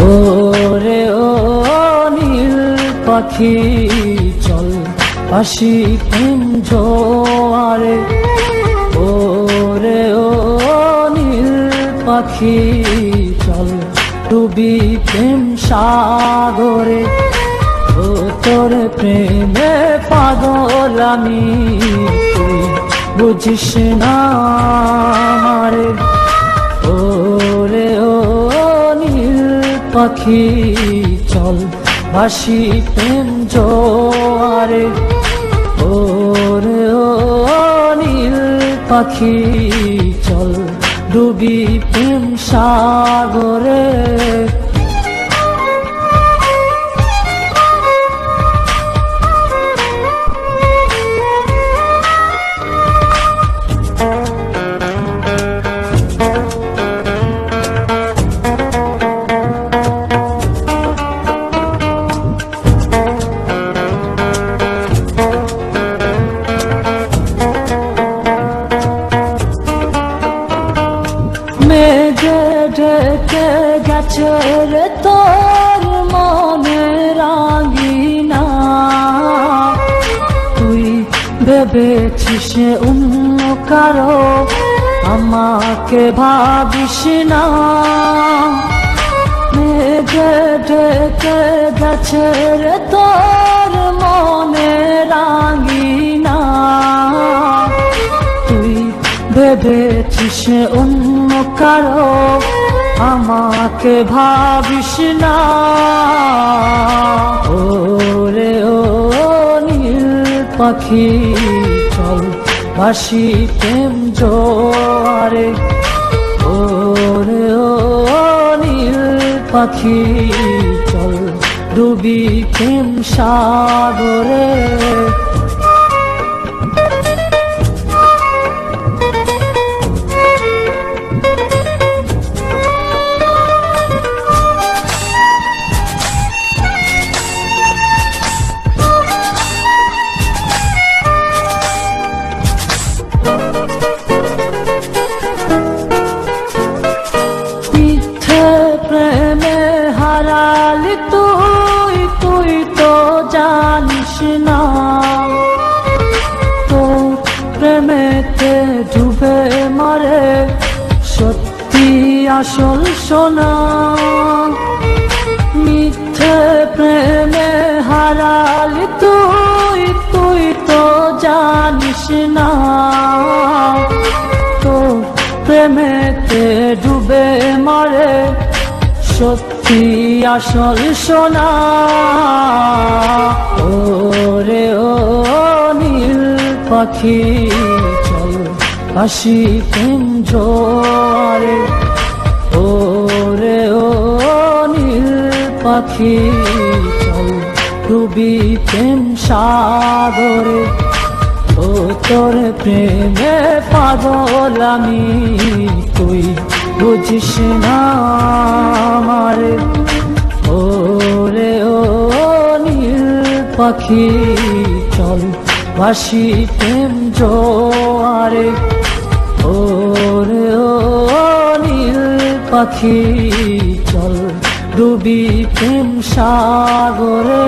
ওরে ও নীল পাখি চল আসি প্রেম জোয়ারে। ওরে ও নীল পাখি চল ডুবি প্রেম সাগরে। ও তোর প্রেমে পাগল আমি, তুই বুঝিস না আমারে। ওরে ও নীল পাখি চল ভাসি প্রেম জোয়ারে। ওরে ও নীল পাখি চল ডুবি প্রেম সাগরে। মেঘে ঢেকে গেছে রে তোর মনের রাঙিনা, তুই ভেবেছিস অন্য কারো, আমাকে ভাবিস না। মেঘে ঢেকে গেছে রে তোর মনের রাঙিনা, তুই ভেবেছিস অন্য কারো, আমাকে ভাবিস না। ওরে ও নীল পাখি চল ভাসি প্রেম জোয়ারে। ওরে ও নীল পাখি চল ডুবি প্রেম সাগরে। প্রেমে হারালি তুই, তুই তো জানিস না, তোর প্রেমেতে ডুবে মরে সত্যি আসল সোনা। মিথ্যে প্রেমে হারালি তুই, তুই তো জানিস না, তোর প্রেমেতে ডুবে মরে সত্যি আসল সোনা। ওরে ও নীল পাখি চল আসি প্রেম জোয়ারে। ওরে ও নীল পাখি চল ডুবি প্রেম সাগরে। ও তোর প্রেমে পাগল আমি, তুই বুঝিস না আমারে। ওরে ও নীল পাখি চল ভাসি প্রেম জোয়ারে। ওরে ও নীল পাখি চল ডুবি প্রেম সাগরে।